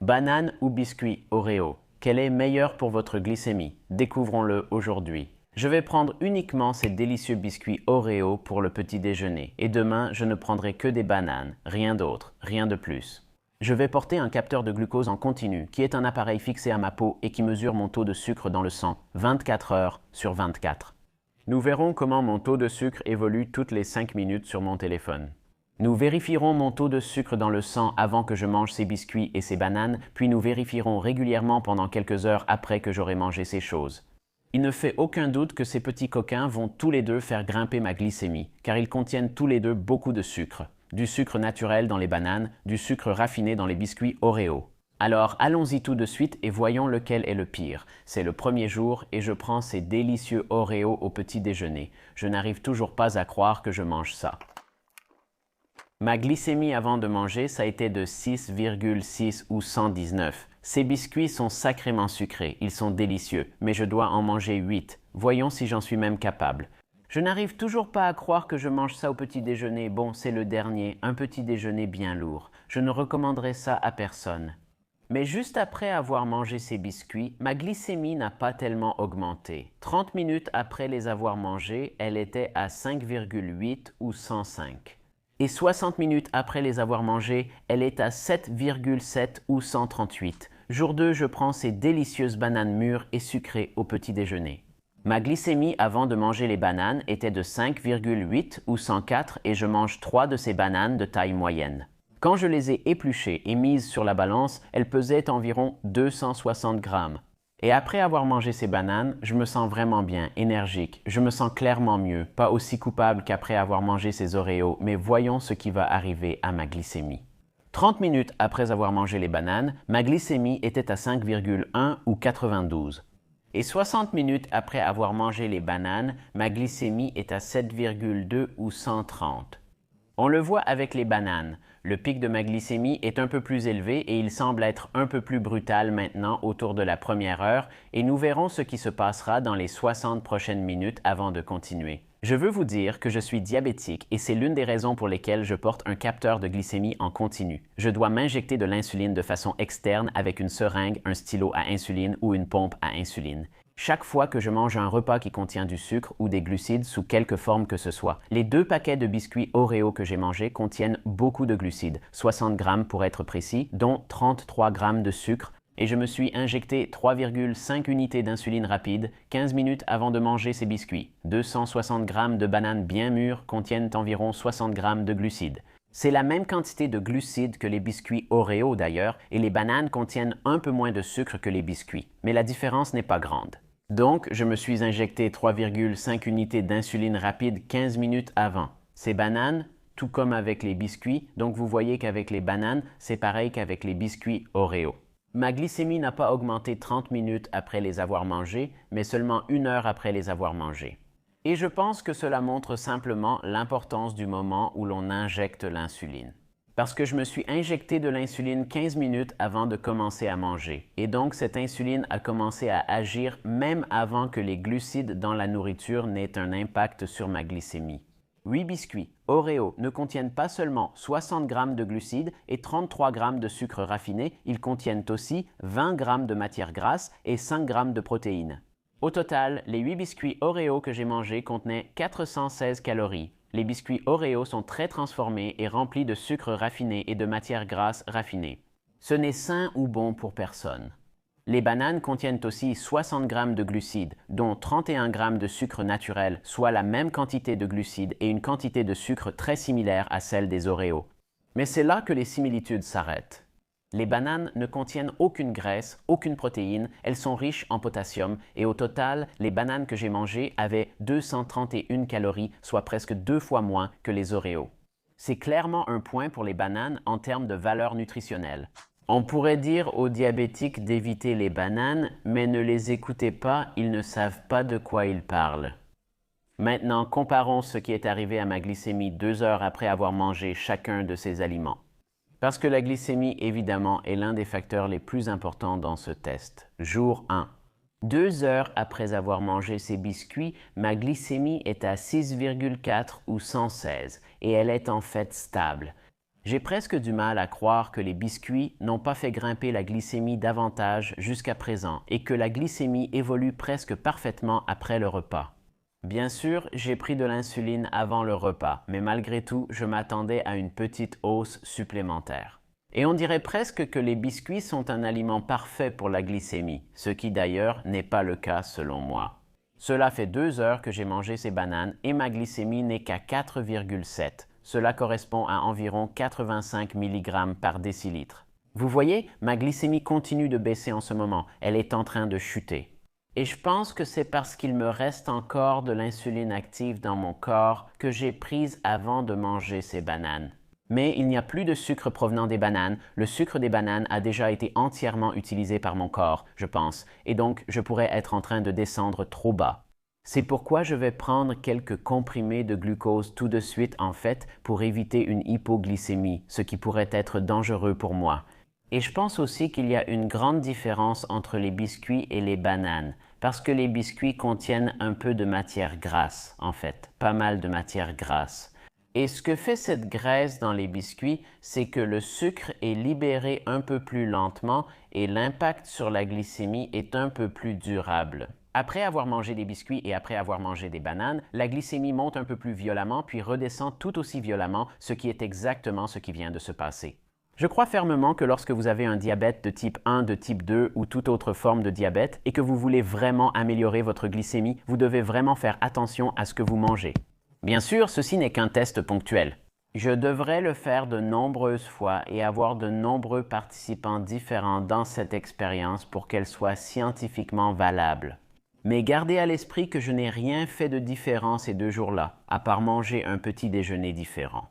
Banane ou biscuit Oreo? Quel est meilleur pour votre glycémie? Découvrons-le aujourd'hui. Je vais prendre uniquement ces délicieux biscuits Oreo pour le petit déjeuner et demain, je ne prendrai que des bananes, rien d'autre, rien de plus. Je vais porter un capteur de glucose en continu qui est un appareil fixé à ma peau et qui mesure mon taux de sucre dans le sang 24 heures sur 24. Nous verrons comment mon taux de sucre évolue toutes les 5 minutes sur mon téléphone. Nous vérifierons mon taux de sucre dans le sang avant que je mange ces biscuits et ces bananes, puis nous vérifierons régulièrement pendant quelques heures après que j'aurai mangé ces choses. Il ne fait aucun doute que ces petits coquins vont tous les deux faire grimper ma glycémie, car ils contiennent tous les deux beaucoup de sucre. Du sucre naturel dans les bananes, du sucre raffiné dans les biscuits Oreo. Alors allons-y tout de suite et voyons lequel est le pire. C'est le premier jour et je prends ces délicieux Oreo au petit déjeuner. Je n'arrive toujours pas à croire que je mange ça. Ma glycémie avant de manger, ça a été de 6,6 ou 119. Ces biscuits sont sacrément sucrés, ils sont délicieux, mais je dois en manger 8. Voyons si j'en suis même capable. Je n'arrive toujours pas à croire que je mange ça au petit déjeuner. Bon, c'est le dernier, un petit déjeuner bien lourd. Je ne recommanderais ça à personne. Mais juste après avoir mangé ces biscuits, ma glycémie n'a pas tellement augmenté. 30 minutes après les avoir mangés, elle était à 5,8 ou 105. Et 60 minutes après les avoir mangés, elle est à 7,7 ou 138. Jour 2, je prends ces délicieuses bananes mûres et sucrées au petit déjeuner. Ma glycémie avant de manger les bananes était de 5,8 ou 104 et je mange 3 de ces bananes de taille moyenne. Quand je les ai épluchées et mises sur la balance, elles pesaient environ 260 grammes. Et après avoir mangé ces bananes, je me sens vraiment bien, énergique. Je me sens clairement mieux, pas aussi coupable qu'après avoir mangé ces Oreos, mais voyons ce qui va arriver à ma glycémie. 30 minutes après avoir mangé les bananes, ma glycémie était à 5,1 ou 92. Et 60 minutes après avoir mangé les bananes, ma glycémie est à 7,2 ou 130. On le voit avec les bananes. Le pic de ma glycémie est un peu plus élevé et il semble être un peu plus brutal maintenant autour de la première heure et nous verrons ce qui se passera dans les 60 prochaines minutes avant de continuer. Je veux vous dire que je suis diabétique et c'est l'une des raisons pour lesquelles je porte un capteur de glycémie en continu. Je dois m'injecter de l'insuline de façon externe avec une seringue, un stylo à insuline ou une pompe à insuline. Chaque fois que je mange un repas qui contient du sucre ou des glucides sous quelque forme que ce soit, les 2 paquets de biscuits Oreo que j'ai mangés contiennent beaucoup de glucides, 60 grammes pour être précis, dont 33 grammes de sucre, et je me suis injecté 3,5 unités d'insuline rapide 15 minutes avant de manger ces biscuits. 260 grammes de bananes bien mûres contiennent environ 60 grammes de glucides. C'est la même quantité de glucides que les biscuits Oreo d'ailleurs, et les bananes contiennent un peu moins de sucre que les biscuits, mais la différence n'est pas grande. Donc, je me suis injecté 3,5 unités d'insuline rapide 15 minutes avant. Ces bananes, tout comme avec les biscuits, donc vous voyez qu'avec les bananes, c'est pareil qu'avec les biscuits Oreo. Ma glycémie n'a pas augmenté 30 minutes après les avoir mangés, mais seulement 1 heure après les avoir mangés. Et je pense que cela montre simplement l'importance du moment où l'on injecte l'insuline. Parce que je me suis injecté de l'insuline 15 minutes avant de commencer à manger. Et donc, cette insuline a commencé à agir même avant que les glucides dans la nourriture n'aient un impact sur ma glycémie. 8 biscuits Oreo ne contiennent pas seulement 60 grammes de glucides et 33 grammes de sucre raffiné, ils contiennent aussi 20 grammes de matière grasse et 5 grammes de protéines. Au total, les 8 biscuits Oreo que j'ai mangés contenaient 416 calories. Les biscuits Oreo sont très transformés et remplis de sucre raffiné et de matière grasse raffinée. Ce n'est sain ou bon pour personne. Les bananes contiennent aussi 60 grammes de glucides, dont 31 grammes de sucre naturel, soit la même quantité de glucides et une quantité de sucre très similaire à celle des Oreos. Mais c'est là que les similitudes s'arrêtent. Les bananes ne contiennent aucune graisse, aucune protéine, elles sont riches en potassium et au total, les bananes que j'ai mangées avaient 231 calories, soit presque 2 fois moins que les Oreos. C'est clairement un point pour les bananes en termes de valeur nutritionnelle. On pourrait dire aux diabétiques d'éviter les bananes, mais ne les écoutez pas, ils ne savent pas de quoi ils parlent. Maintenant, comparons ce qui est arrivé à ma glycémie 2 heures après avoir mangé chacun de ces aliments. Parce que la glycémie, évidemment, est l'un des facteurs les plus importants dans ce test. Jour 1. 2 heures après avoir mangé ces biscuits, ma glycémie est à 6,4 ou 116 et elle est en fait stable. J'ai presque du mal à croire que les biscuits n'ont pas fait grimper la glycémie davantage jusqu'à présent et que la glycémie évolue presque parfaitement après le repas. Bien sûr, j'ai pris de l'insuline avant le repas, mais malgré tout, je m'attendais à une petite hausse supplémentaire. Et on dirait presque que les biscuits sont un aliment parfait pour la glycémie, ce qui d'ailleurs n'est pas le cas selon moi. Cela fait 2 heures que j'ai mangé ces bananes et ma glycémie n'est qu'à 4,7. Cela correspond à environ 85 mg par décilitre. Vous voyez, ma glycémie continue de baisser en ce moment, elle est en train de chuter. Et je pense que c'est parce qu'il me reste encore de l'insuline active dans mon corps que j'ai prise avant de manger ces bananes. Mais il n'y a plus de sucre provenant des bananes, le sucre des bananes a déjà été entièrement utilisé par mon corps, je pense, et donc je pourrais être en train de descendre trop bas. C'est pourquoi je vais prendre quelques comprimés de glucose tout de suite en fait pour éviter une hypoglycémie, ce qui pourrait être dangereux pour moi. Et je pense aussi qu'il y a une grande différence entre les biscuits et les bananes, parce que les biscuits contiennent un peu de matière grasse, en fait, pas mal de matière grasse. Et ce que fait cette graisse dans les biscuits, c'est que le sucre est libéré un peu plus lentement et l'impact sur la glycémie est un peu plus durable. Après avoir mangé des biscuits et après avoir mangé des bananes, la glycémie monte un peu plus violemment puis redescend tout aussi violemment, ce qui est exactement ce qui vient de se passer. Je crois fermement que lorsque vous avez un diabète de type 1, de type 2 ou toute autre forme de diabète et que vous voulez vraiment améliorer votre glycémie, vous devez vraiment faire attention à ce que vous mangez. Bien sûr, ceci n'est qu'un test ponctuel. Je devrais le faire de nombreuses fois et avoir de nombreux participants différents dans cette expérience pour qu'elle soit scientifiquement valable. Mais gardez à l'esprit que je n'ai rien fait de différent ces 2 jours-là, à part manger un petit déjeuner différent.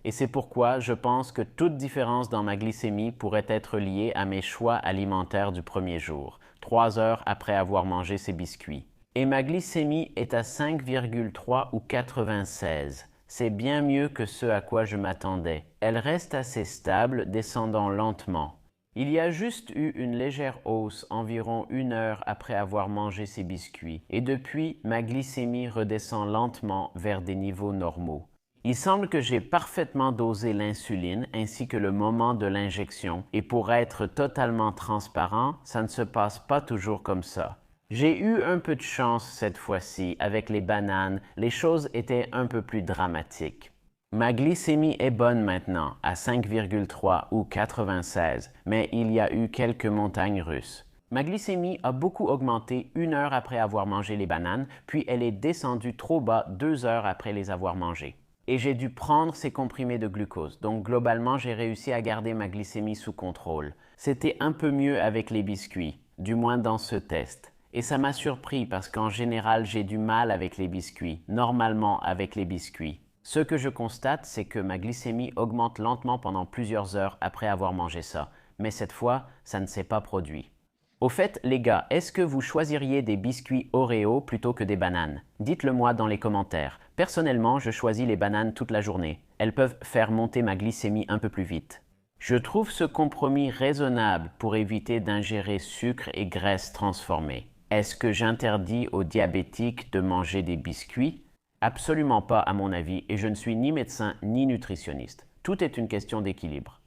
Et c'est pourquoi je pense que toute différence dans ma glycémie pourrait être liée à mes choix alimentaires du premier jour, 3 heures après avoir mangé ces biscuits. Et ma glycémie est à 5,3 ou 96. C'est bien mieux que ce à quoi je m'attendais. Elle reste assez stable, descendant lentement. Il y a juste eu une légère hausse environ 1 heure après avoir mangé ces biscuits, et depuis, ma glycémie redescend lentement vers des niveaux normaux. Il semble que j'ai parfaitement dosé l'insuline ainsi que le moment de l'injection, et pour être totalement transparent, ça ne se passe pas toujours comme ça. J'ai eu un peu de chance cette fois-ci avec les bananes, les choses étaient un peu plus dramatiques. Ma glycémie est bonne maintenant, à 5,3 ou 96, mais il y a eu quelques montagnes russes. Ma glycémie a beaucoup augmenté 1 heure après avoir mangé les bananes, puis elle est descendue trop bas 2 heures après les avoir mangées. Et j'ai dû prendre ces comprimés de glucose, donc globalement j'ai réussi à garder ma glycémie sous contrôle. C'était un peu mieux avec les biscuits, du moins dans ce test. Et ça m'a surpris parce qu'en général j'ai du mal avec les biscuits, normalement avec les biscuits. Ce que je constate, c'est que ma glycémie augmente lentement pendant plusieurs heures après avoir mangé ça, mais cette fois, ça ne s'est pas produit. Au fait, les gars, est-ce que vous choisiriez des biscuits Oreo plutôt que des bananes? Dites-le moi dans les commentaires. Personnellement, je choisis les bananes toute la journée. Elles peuvent faire monter ma glycémie un peu plus vite. Je trouve ce compromis raisonnable pour éviter d'ingérer sucre et graisse transformée. Est-ce que j'interdis aux diabétiques de manger des biscuits? Absolument pas à mon avis, et je ne suis ni médecin ni nutritionniste. Tout est une question d'équilibre.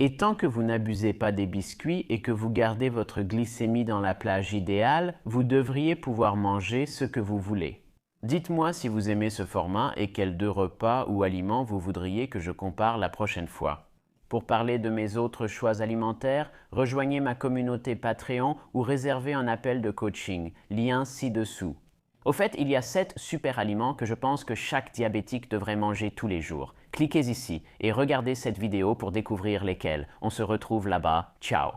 Et tant que vous n'abusez pas des biscuits et que vous gardez votre glycémie dans la plage idéale, vous devriez pouvoir manger ce que vous voulez. Dites-moi si vous aimez ce format et quels 2 repas ou aliments vous voudriez que je compare la prochaine fois. Pour parler de mes autres choix alimentaires, rejoignez ma communauté Patreon ou réservez un appel de coaching, lien ci-dessous. Au fait, il y a 7 super aliments que je pense que chaque diabétique devrait manger tous les jours. Cliquez ici et regardez cette vidéo pour découvrir lesquels. On se retrouve là-bas. Ciao!